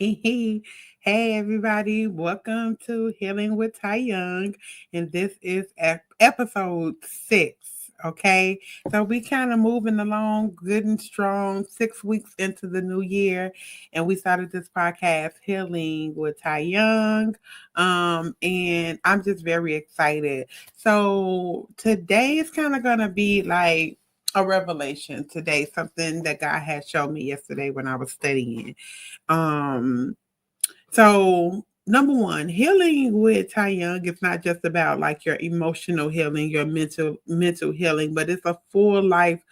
Hey, hey, everybody. Welcome to Healing with Ty Young. And this is episode 6. Okay. So we kind of moving along good and strong, 6 weeks into the new year. And we started this podcast, Healing with Ty Young. And I'm just very excited. So today is kind of going to be like a revelation today, something that God had shown me yesterday when I was studying. Um, so number one, healing with Tai Young is not just about like your emotional healing, your mental healing, but it's a full life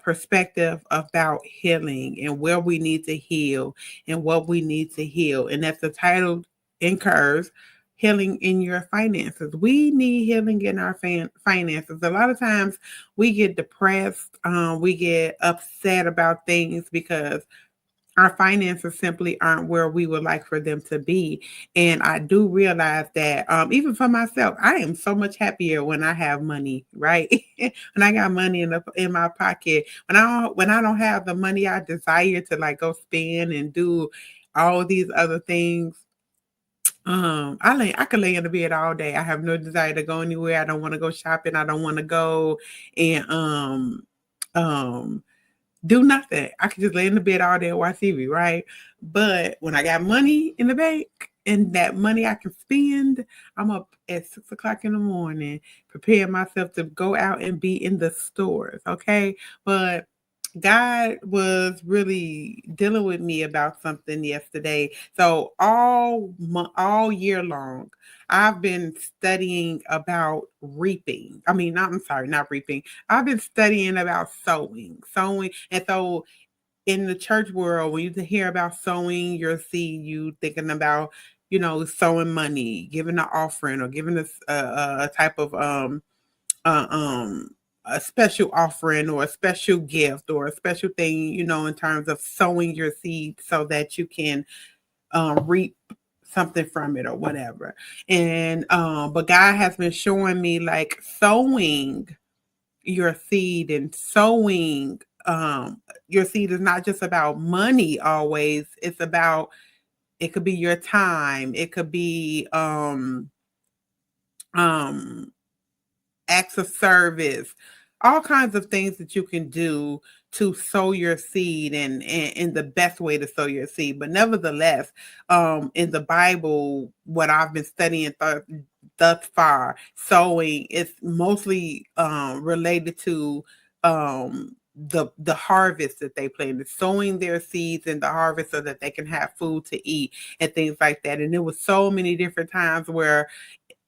perspective about healing and where we need to heal and what we need to heal. And that's the title incurs healing in your finances. We need healing in our finances. A lot of times we get depressed, we get upset about things because our finances simply aren't where we would like for them to be. And I do realize that even for myself, I am so much happier when I have money, right? When I got money in my pocket. When I don't have the money I desire to like go spend and do all these other things. I could lay in the bed all day. I have no desire to go anywhere. I don't want to go shopping. I don't want to go and um do nothing. I could just lay in the bed all day and watch TV, right? But when I got money in the bank and that money I can spend, I'm up at 6 o'clock in the morning, preparing myself to go out and be in the stores, okay? But God was really dealing with me about something yesterday. So all year long, I've been studying about reaping. I mean, I'm sorry, not reaping. I've been studying about sowing. And so in the church world, when you hear about sowing your seed, you thinking about, sowing money, giving an offering or giving a type of uh, um a special offering or a special gift or a special thing, in terms of sowing your seed so that you can reap something from it or whatever. And but God has been showing me like sowing your seed and sowing your seed is not just about money always. It's about, it could be your time, it could be um acts of service, all kinds of things that you can do to sow your seed and the best way to sow your seed. But nevertheless, in the Bible, what I've been studying thus far, sowing is mostly related to the harvest that they plan, sowing their seeds in the harvest so that they can have food to eat and things like that. And there was so many different times where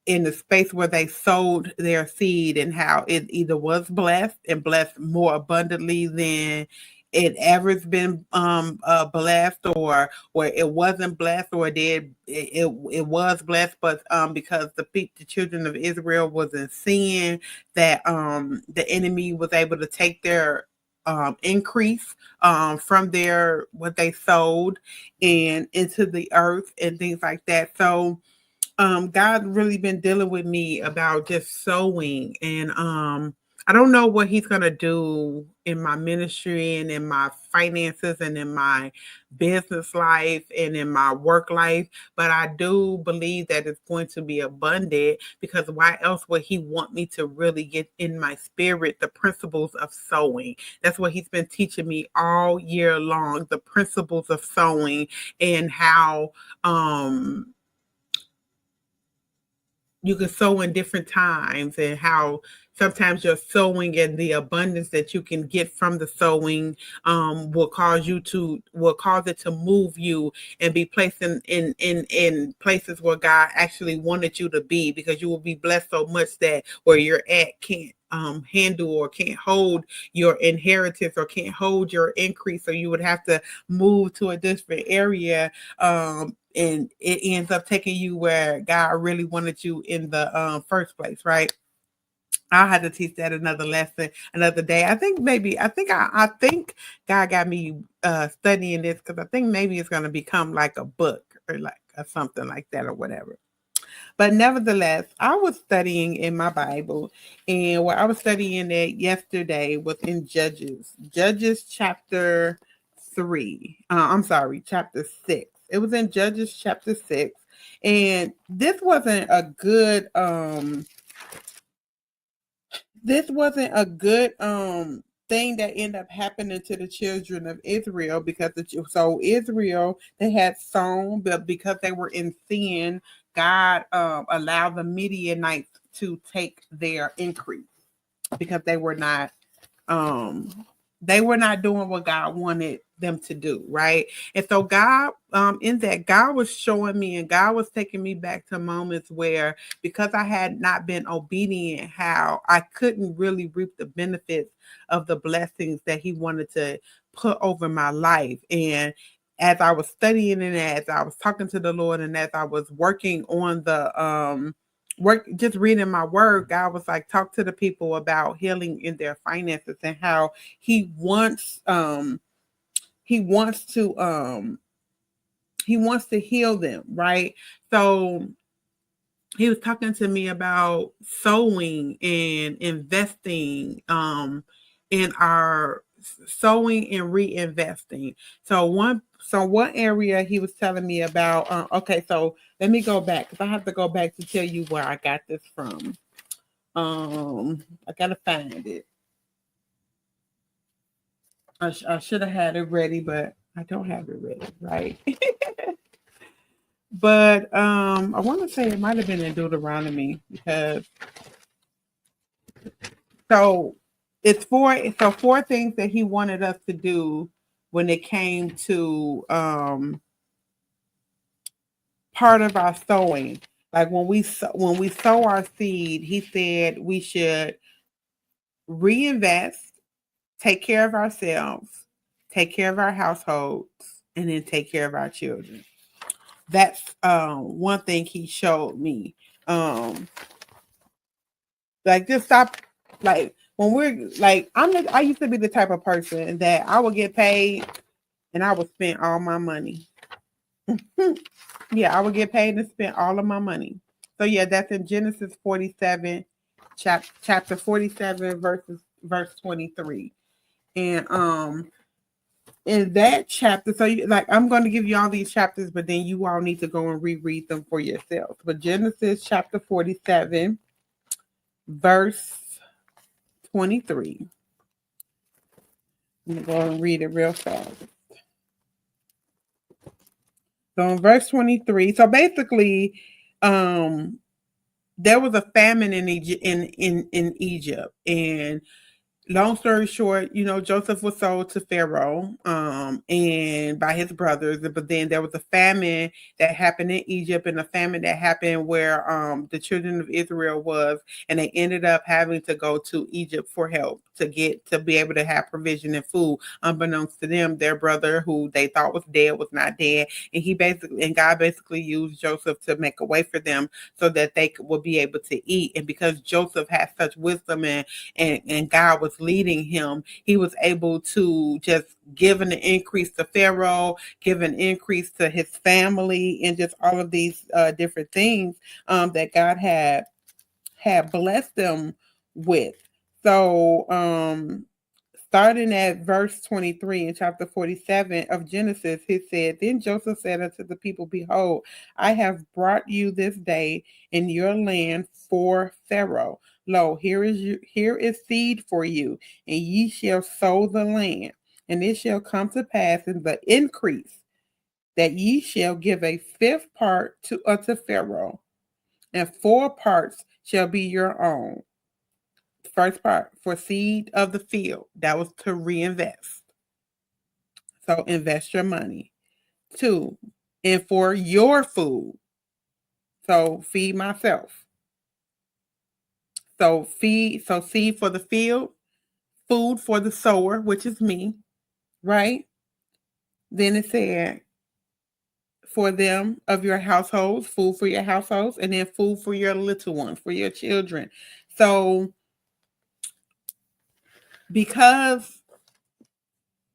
in the space where they sowed their seed and how it either was blessed and blessed more abundantly than it ever's been blessed, or it wasn't blessed, or it was blessed, but because the children of Israel wasn't seeing that the enemy was able to take their increase from their what they sowed and into the earth and things like that. So God really been dealing with me about just sowing, and I don't know what he's going to do in my ministry and in my finances and in my business life and in my work life, but I do believe that it's going to be abundant, because why else would he want me to really get in my spirit the principles of sowing? That's what he's been teaching me all year long, the principles of sowing, and how you can sow in different times, and how sometimes your sowing and the abundance that you can get from the sowing will cause it to move you and be placed in places where God actually wanted you to be, because you will be blessed so much that where you're at can't handle or can't hold your inheritance or can't hold your increase, so you would have to move to a different area, and it ends up taking you where God really wanted you in the first place, right? I'll have to teach that another lesson another day. I think God got me studying this because I think maybe it's going to become like a book or like something like that or whatever. But nevertheless, I was studying in my Bible, and what I was studying it yesterday was in Judges chapter 3. I'm sorry, chapter 6. It was in Judges chapter 6, and this wasn't a good thing that ended up happening to the children of Israel, because so Israel, they had sown, but because they were in sin, God allowed the Midianites to take their increase because um they were not doing what God wanted them to do, right? And so God, in that, God was showing me, and God was taking me back to moments where, because I had not been obedient, how I couldn't really reap the benefits of the blessings that He wanted to put over my life. And as I was studying, and as I was talking to the Lord, and as I was working on the work, just reading my word, God was like, talk to the people about healing in their finances, and how he wants he wants to um he wants to heal them, right? So he was talking to me about sowing and investing, in our sowing and reinvesting. So one area he was telling me about, okay, so let me go back, because I have to go back to tell you where I got this from. I gotta find it. I should have had it ready, but I don't have it ready, right? But I want to say it might have been in Deuteronomy, because so four things that he wanted us to do when it came to part of our sowing. Like when we sow our seed, he said we should reinvest, take care of ourselves, take care of our households, and then take care of our children. That's one thing he showed me. Um, like, just stop. Like, when we're like, I used to be the type of person that I would get paid and I would spend all my money. Yeah, I would get paid and spend all of my money. So yeah, that's in Genesis 47, chapter 47, verse 23. And in that chapter, so like, I'm going to give you all these chapters, but then you all need to go and reread them for yourselves. But Genesis chapter 47, verse 23. I'm going to go and read it real fast. So in verse 23, so basically, there was a famine in Egypt, in Egypt, and long story short, Joseph was sold to Pharaoh, and by his brothers. But then there was a famine that happened in Egypt, and a famine that happened where the children of Israel was, and they ended up having to go to Egypt for help to be able to have provision and food. Unbeknownst to them, their brother, who they thought was dead, was not dead, and God basically used Joseph to make a way for them so that would be able to eat. And because Joseph had such wisdom, and God was leading him, he was able to just give an increase to Pharaoh, give an increase to his family, and just all of these different things that God had blessed them with. So starting at verse 23 in chapter 47 of Genesis, he said, Then Joseph said unto the people, Behold, I have brought you this day in your land for Pharaoh. Lo, here is seed for you, and ye shall sow the land. And it shall come to pass in the increase that ye shall give a fifth part unto Pharaoh, and 4 parts shall be your own. First part, for seed of the field, that was to reinvest. So invest your money. 2, and for your food, so feed myself. So seed for the field, food for the sower, which is me, right? Then it said for them of your households, food for your households, and then food for your little ones, for your children. So because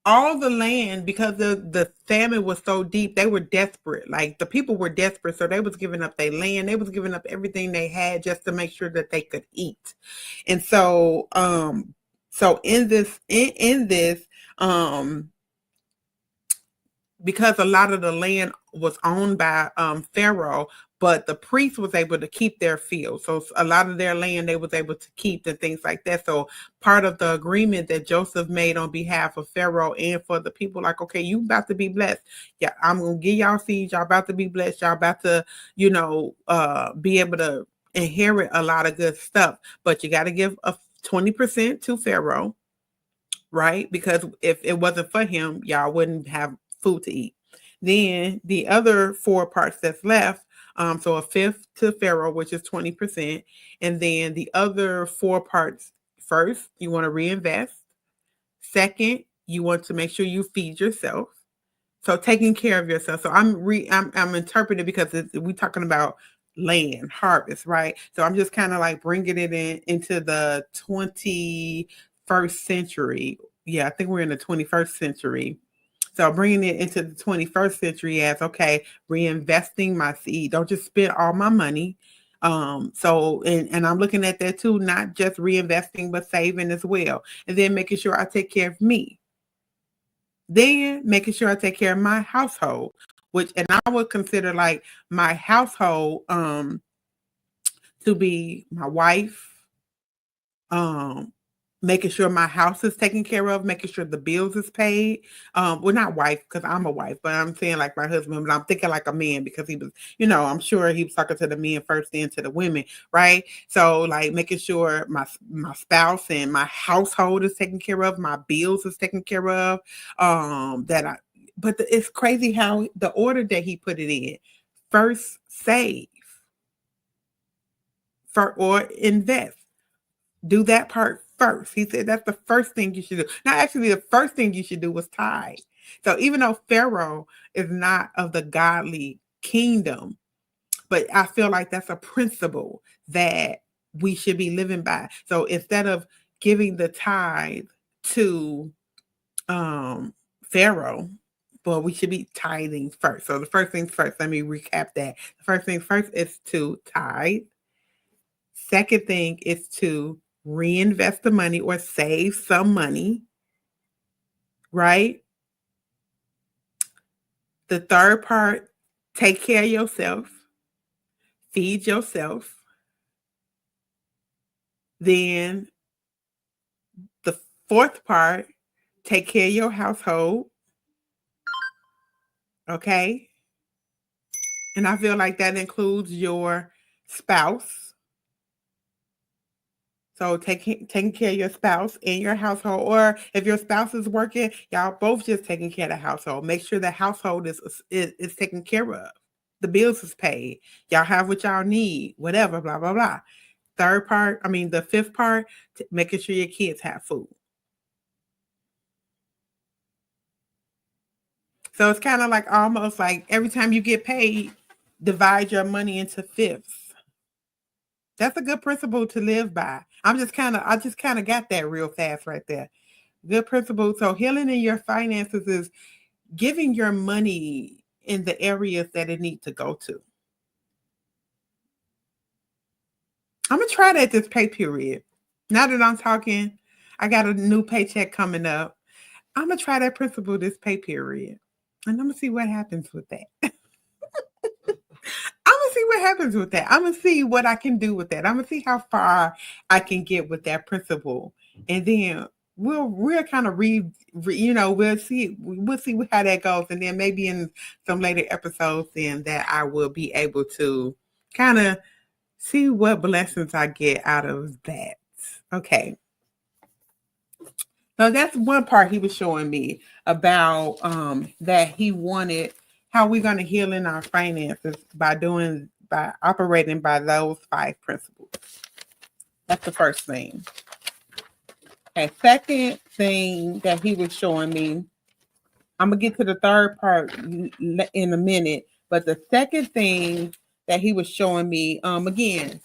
all the land, because the famine was so deep, they were desperate. Like the people were desperate, so they was giving up their land, they was giving up everything they had just to make sure that they could eat. And so in this because a lot of the land was owned by Pharaoh, but the priest was able to keep their field. So a lot of their land they was able to keep and things like that. So part of the agreement that Joseph made on behalf of Pharaoh and for the people, like, okay, you about to be blessed. Yeah, I'm gonna give y'all seeds. Y'all about to be blessed. Y'all about to, be able to inherit a lot of good stuff. But you got to give a 20% to Pharaoh, right? Because if it wasn't for him, y'all wouldn't have food to eat. Then the other four parts that's left, so a fifth to Pharaoh, which is 20%. And then the other four parts, first, you want to reinvest. Second, you want to make sure you feed yourself. So taking care of yourself. So I'm interpreting because we're talking about land harvest, right? So I'm just kind of like bringing it into the 21st century. Yeah, I think we're in the 21st century. So bringing it into the 21st century as, okay, reinvesting my seed. Don't just spend all my money. And I'm looking at that too, not just reinvesting, but saving as well. And then making sure I take care of me. Then making sure I take care of my household, and I would consider like my household to be my wife, um making sure my house is taken care of, making sure the bills is paid. Well, not wife because I'm a wife, but I'm saying like my husband, but I'm thinking like a man because he was, I'm sure he was talking to the men first, then to the women, right? So like making sure my spouse and my household is taken care of, my bills is taken care of. It's crazy how the order that he put it in. First, save or invest. Do that part first. He said that's the first thing you should do. Now, actually, the first thing you should do was tithe. So even though Pharaoh is not of the godly kingdom, but I feel like that's a principle that we should be living by. So instead of giving the tithe to Pharaoh, well, we should be tithing first. So the first things first, let me recap that. The first thing first is to tithe. Second thing is to reinvest the money or save some money, right? The third part, take care of yourself, feed yourself. Then the fourth part, take care of your household, okay? And I feel like that includes your spouse. So taking care of your spouse and your household, or if your spouse is working, y'all both just taking care of the household. Make sure the household is taken care of. The bills is paid. Y'all have what y'all need, whatever, blah, blah, blah. The fifth part, making sure your kids have food. So it's kind of like almost like every time you get paid, divide your money into fifths. That's a good principle to live by. I just kind of got that real fast right there. Good principle. So healing in your finances is giving your money in the areas that it needs to go to. I'm gonna try that this pay period. Now that I'm talking, I got a new paycheck coming up. I'm gonna try that principle this pay period, and I'm gonna see what happens with that. I'm gonna see what happens with that. I'm gonna see what I can do with that. I'm gonna see how far I can get with that principle, and then we'll kind of we'll see how that goes, and then maybe in some later episodes, then that I will be able to kind of see what blessings I get out of that. Okay. So that's one part he was showing me about that he wanted how we're going to heal in our finances by operating by those 5 principles. That's the first thing. Okay, second thing that he was showing me, I'm gonna get to the third part in a minute, but the second thing that he was showing me, again,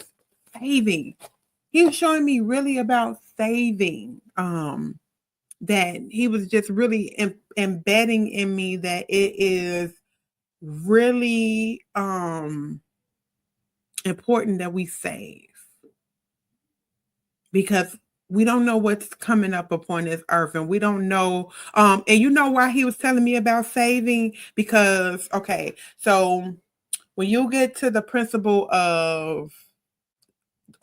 saving. He was showing me really about saving. That he was just really embedding in me that it is really important that we save, because we don't know what's coming up upon this earth, and we don't know and you know why he was telling me about saving? Because okay, so when you get to the principle of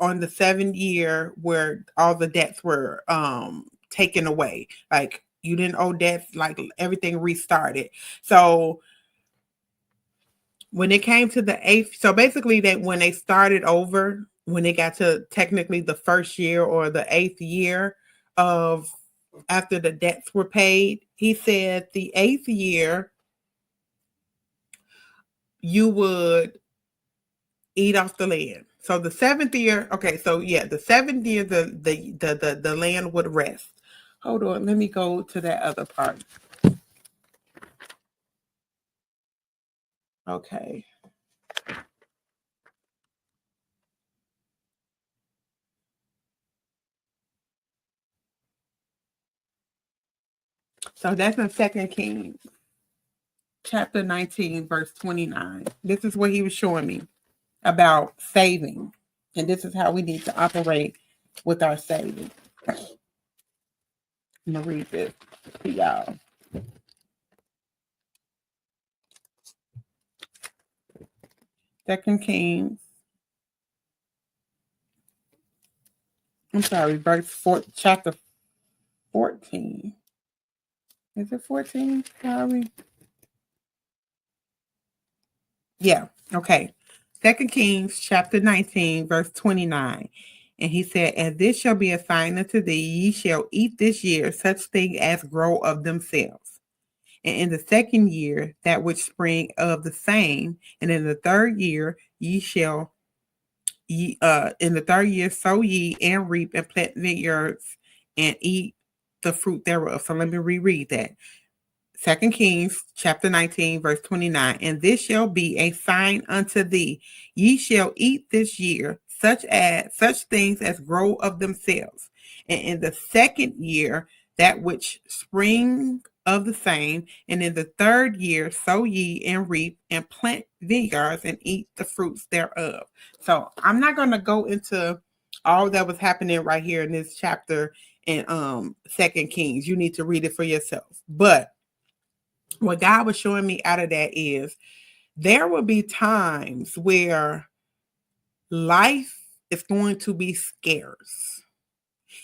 on the 7th year where all the debts were taken away, like you didn't owe debts, like everything restarted. So when it came to the 8th, so basically that when they started over, when they got to technically the 1st year or the 8th year of after the debts were paid, he said the 8th year you would eat off the land. So the 7th year, okay, so yeah, the 7th year the land would rest. Hold on, let me go to that other part. Okay. So that's in 2 Kings, chapter 19, verse 29. This is what he was showing me about saving. And this is how we need to operate with our saving. I'm going to read this to y'all. Second Kings. I'm sorry, chapter 14. Is it 14? Sorry. Yeah. Okay. 2 Kings chapter 19, verse 29. And he said, and this shall be a sign unto thee, ye shall eat this year such thing as grow of themselves. And in the 2nd year, that which spring of the same, and in the 3rd year, ye shall in the 3rd year sow ye and reap and plant vineyards and eat the fruit thereof. So let me reread that. 2 Kings chapter 19, verse 29. And this shall be a sign unto thee. Ye shall eat this year such things as grow of themselves. And in the 2nd year, that which spring of the same, and in the 3rd year sow ye and reap and plant vineyards and eat the fruits thereof. So I'm not gonna go into all that was happening right here in this chapter in 2 Kings. You need to read it for yourself. But what God was showing me out of that is there will be times where life is going to be scarce.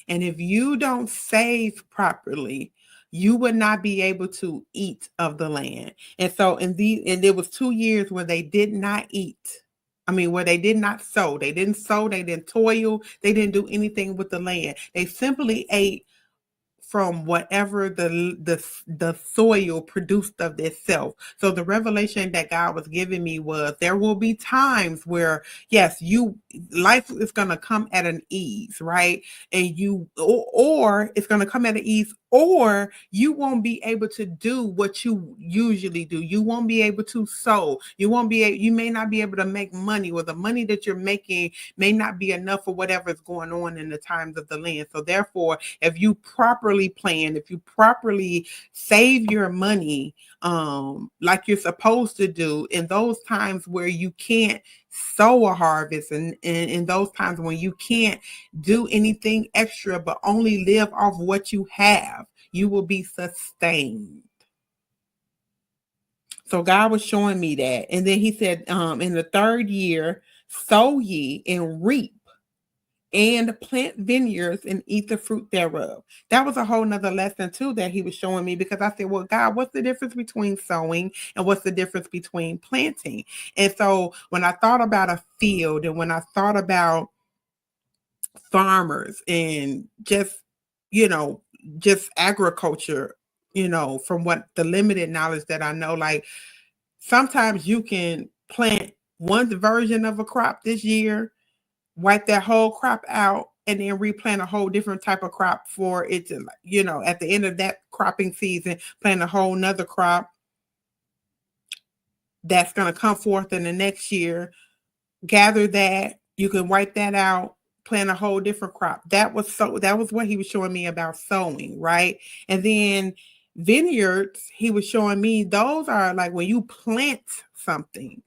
And if you don't save properly, you would not be able to eat of the land. And so and there was 2 years where they did not eat. I mean, where they did not sow. They didn't sow, they didn't toil, they didn't do anything with the land. They simply ate from whatever the soil produced of itself. So the revelation that God was giving me was there will be times where yes, life is going to come at an ease, right? And or it's going to come at an ease, or you won't be able to do what you usually do. You won't be able to sow. You may not be able to make money, or the money that you're making may not be enough for whatever is going on in the times of the land. So therefore, if you properly plan, if you properly save your money like you're supposed to do in those times where you can't sow a harvest, and in those times when you can't do anything extra but only live off what you have, you will be sustained. So God was showing me that. And then he said, in the 3rd year, sow ye and reap and plant vineyards and eat the fruit thereof. That was a whole nother lesson too that he was showing me, because I said, well, God, what's the difference between sowing and what's the difference between planting? And so when I thought about a field, and when I thought about farmers and just agriculture, from what the limited knowledge that I know, like sometimes you can plant one version of a crop this year, wipe that whole crop out, and then replant a whole different type of crop for it to, you know, at the end of that cropping season, plant a whole nother crop that's going to come forth in the next year. Gather that, you can wipe that out, plant a whole different crop. That was what he was showing me about sowing, right? And then vineyards, he was showing me those are like when you plant something,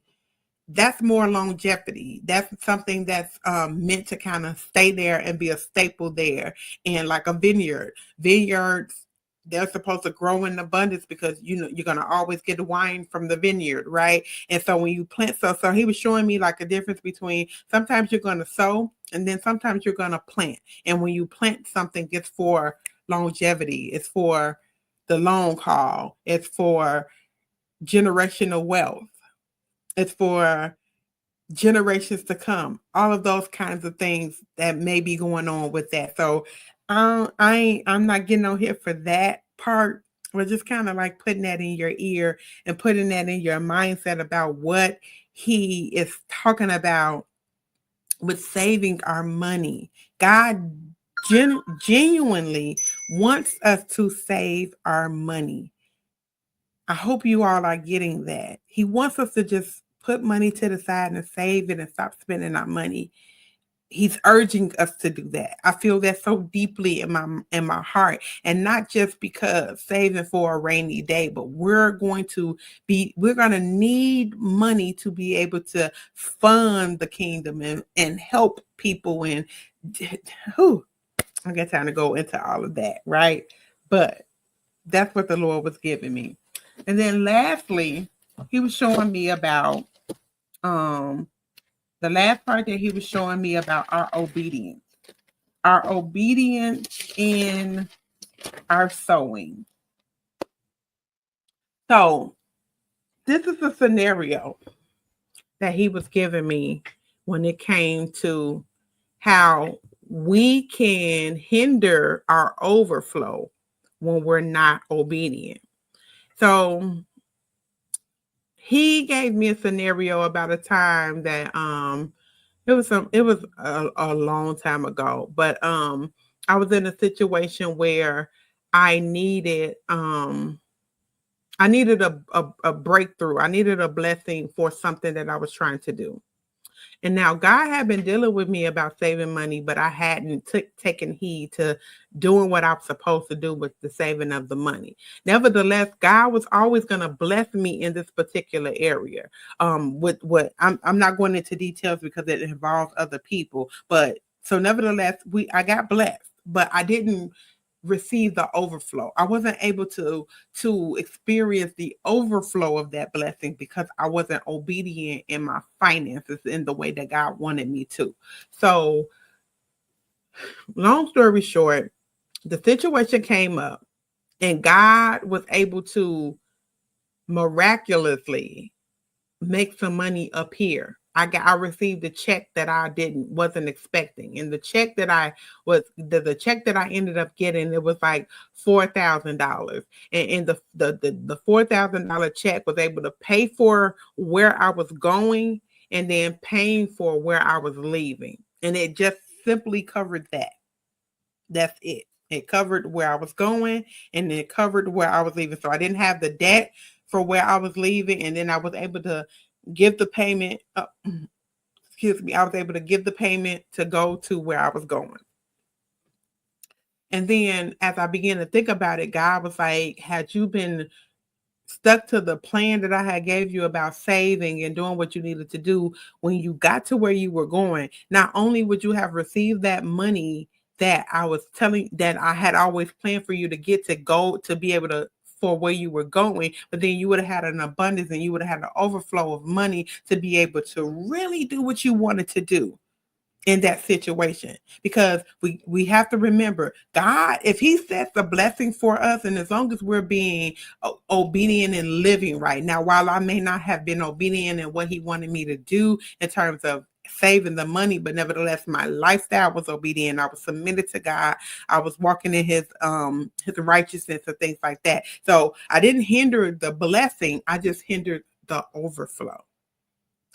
that's more longevity. That's something that's meant to kind of stay there and be a staple there. And like a vineyards, they're supposed to grow in abundance because you know you're gonna always get wine from the vineyard, right? And so when you plant, so he was showing me like a difference between sometimes you're gonna sow and then sometimes you're gonna plant. And when you plant something, it's for longevity, it's for the long haul, it's for generational wealth, it's for generations to come, all of those kinds of things that may be going on with that. So I'm not getting on here for that part. We're just kind of like putting that in your ear and putting that in your mindset about what he is talking about with saving our money. God genuinely wants us to save our money. I hope you all are getting that. He wants us to just put money to the side and save it and stop spending our money. He's urging us to do that. I feel that so deeply in my heart, and not just because saving for a rainy day, but we're going to need money to be able to fund the kingdom and help people. And whew, I got time to go into all of that, right? But that's what the Lord was giving me. And then lastly, he was showing me about the last part that he was showing me about our obedience in our sowing. So this is a scenario that he was giving me when it came to how we can hinder our overflow when we're not obedient. So he gave me a scenario about a time that it was a long time ago, but I was in a situation where I needed a breakthrough. I needed a blessing for something that I was trying to do. And now God had been dealing with me about saving money, but I hadn't taken heed to doing what I was supposed to do with the saving of the money. Nevertheless, God was always going to bless me in this particular area. With what I'm not going into details because it involves other people, but so nevertheless, I got blessed, but I didn't receive the overflow. I wasn't able to experience the overflow of that blessing because I wasn't obedient in my finances in the way that God wanted me to. So long story short, the situation came up and God was able to miraculously make some money appear. I received a check that I wasn't expecting, and the check that the check that I ended up getting, it was like $4,000, and the $4,000 check was able to pay for where I was going and then paying for where I was leaving, and it just simply covered that. That's it. It covered where I was going and it covered where I was leaving. So I didn't have the debt for where I was leaving, and then I was able to give the payment. Excuse me. I was able to give the payment to go to where I was going. And then as I began to think about it, God was like, had you been stuck to the plan that I had gave you about saving and doing what you needed to do when you got to where you were going, not only would you have received that money that I was telling that I had always planned for you to get to go to be able to for where you were going, but then you would have had an abundance and you would have had an overflow of money to be able to really do what you wanted to do in that situation. Because we have to remember, God, if he sets a blessing for us, and as long as we're being obedient and living right. Now, while I may not have been obedient in what he wanted me to do in terms of saving the money, but nevertheless my lifestyle was obedient. I was submitted to God. I was walking in his righteousness and things like that. So I didn't hinder the blessing, I just hindered the overflow.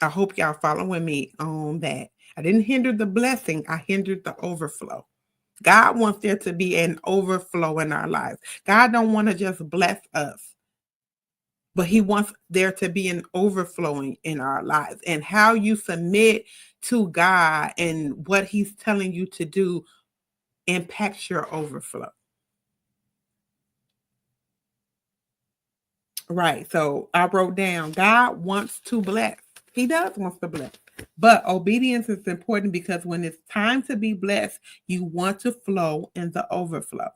I hope y'all following me on that. I didn't hinder the blessing, I hindered the overflow. God wants there to be an overflow in our lives. God don't want to just bless us, but he wants there to be an overflowing in our lives. And how you submit to God and what he's telling you to do impacts your overflow. Right. So I wrote down, God wants to bless. He does wants to bless. But obedience is important because when it's time to be blessed, you want to flow in the overflow.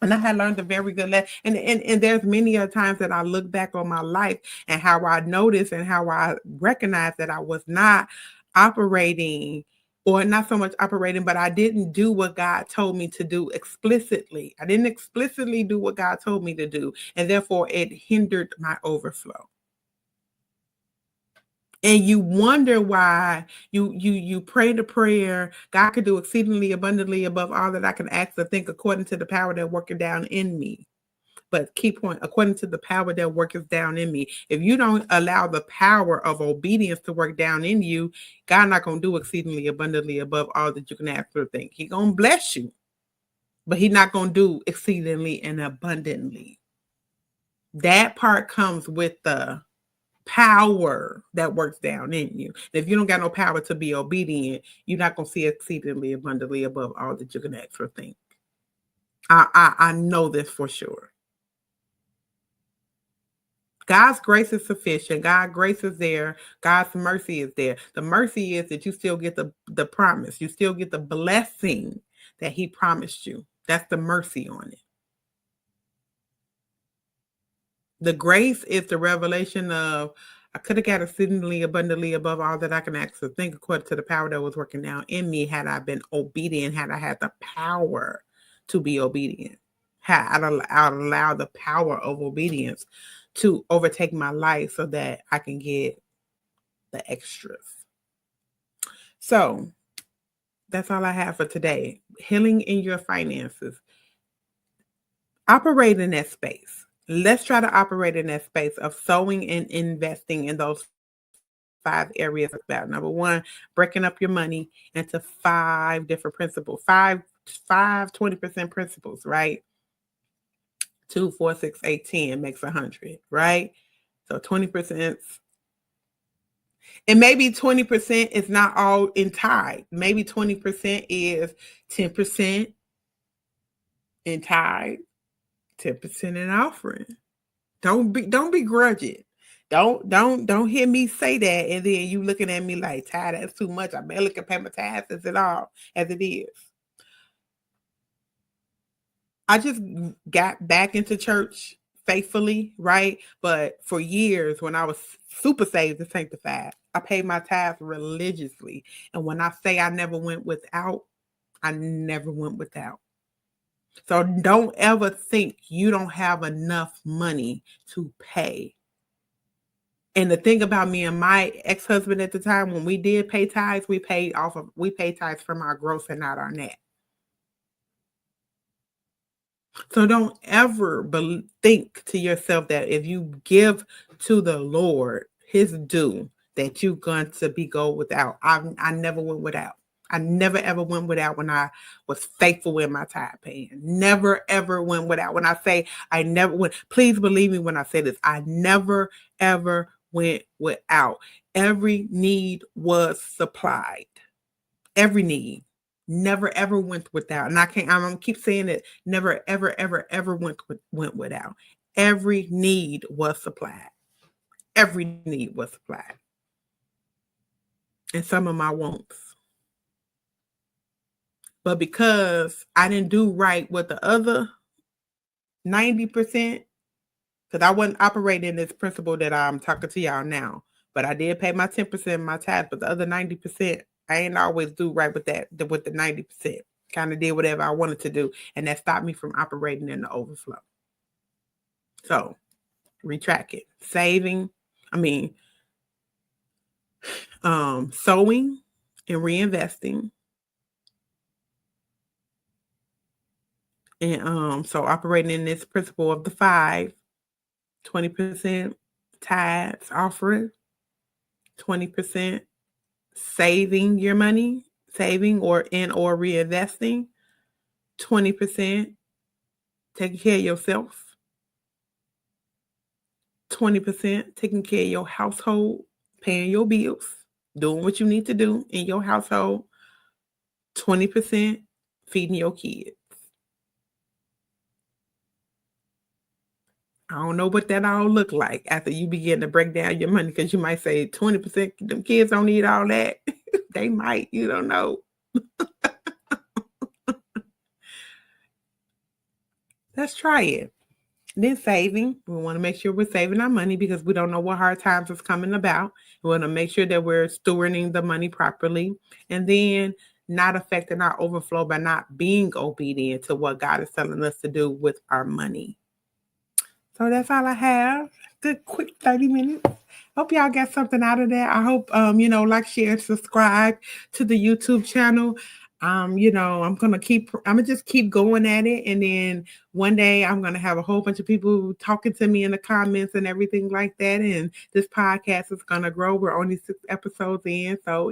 And I had learned a very good lesson. And there's many a times that I look back on my life and how I noticed and how I recognized that I was not operating, or not so much operating, but I didn't do what God told me to do explicitly. I didn't explicitly do what God told me to do. And therefore it hindered my overflow. And you wonder why you pray the prayer, God could do exceedingly abundantly above all that I can ask or think, according to the power that working down in me. But key point, according to the power that worketh down in me. If you don't allow the power of obedience to work down in you, God not going to do exceedingly abundantly above all that you can ask or think. He going to bless you, but he not going to do exceedingly and abundantly. That part comes with the power that works down in you. If you don't got no power to be obedient, you're not going to see exceedingly abundantly above all that you can ask or think. I know this for sure. God's grace is sufficient. God's grace is there. God's mercy is there. The mercy is that you still get the promise. You still get the blessing that he promised you. That's the mercy on it. The grace is the revelation of, I could have got exceedingly abundantly above all that I can ask or think, according to the power that was working down in me, had I been obedient, had I had the power to be obedient, had I allowed the power of obedience to overtake my life so that I can get the extras. So that's all I have for today. Healing in your finances. Operate in that space. Let's try to operate in that space of sowing and investing in those 5 areas about. Number 1, breaking up your money into 5 different principles. 20% principles, right? 2, 4, 6, 8, 10 makes 100, right? So 20%. And maybe 20% is not all in tithe. Maybe 20% is 10% in tithe, 10% in offering. Don't begrudge it. Don't hear me say that and then you looking at me like, tithe, that's too much. I barely can pay my tithes at all as it is. I just got back into church faithfully, right? But for years, when I was super saved and sanctified, I paid my tithes religiously. And when I say I never went without, I never went without. So don't ever think you don't have enough money to pay. And the thing about me and my ex-husband at the time, when we did pay tithes, we paid tithes from our gross and not our net. So don't ever think to yourself that if you give to the Lord his due, that you're going to go without. I never went without. I never ever went without when I was faithful in my tithe paying. Never ever went without. When I say I never went, please believe me when I say this. I never ever went without. Every need was supplied. Every need. Never ever went without. And I'm gonna keep saying it. Never ever ever ever went without. Every need was supplied. Every need was supplied. And some of my wants. But because I didn't do right with the other 90%, because I wasn't operating this principle that I'm talking to y'all now. But I did pay my 10% of my tithe, but the other 90%, I ain't always do right with that, with the 90%. Kind of did whatever I wanted to do. And that stopped me from operating in the overflow. So retract it. Sowing and reinvesting. And so operating in this principle of the 5, 20% tithes offering, 20% saving your money, saving or reinvesting, 20% taking care of yourself, 20% taking care of your household, paying your bills, doing what you need to do in your household, 20% feeding your kids. I don't know what that all look like after you begin to break down your money, because you might say 20%, them kids don't need all that. They might, you don't know. Let's try it. Then saving. We want to make sure we're saving our money because we don't know what hard times is coming about. We want to make sure that we're stewarding the money properly. And then not affecting our overflow by not being obedient to what God is telling us to do with our money. So that's all I have. Good quick 30 minutes. Hope y'all got something out of that. I hope like, share, subscribe to the YouTube channel. I'm gonna just keep going at it. And then one day I'm gonna have a whole bunch of people talking to me in the comments and everything like that. And this podcast is gonna grow. We're only 6 episodes in. So,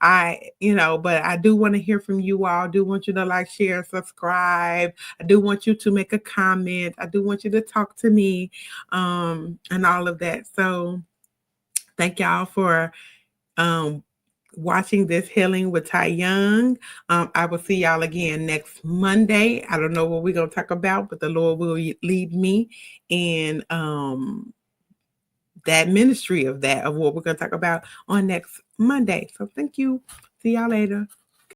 but I do want to hear from you all. I do want you to like, share, subscribe. I do want you to make a comment. I do want you to talk to me, and all of that. So thank y'all for watching this Healing with Ty Young. I will see y'all again next Monday. I don't know what we're going to talk about, but the Lord will lead me in that ministry of what we're going to talk about on next Monday. So thank you. See y'all later.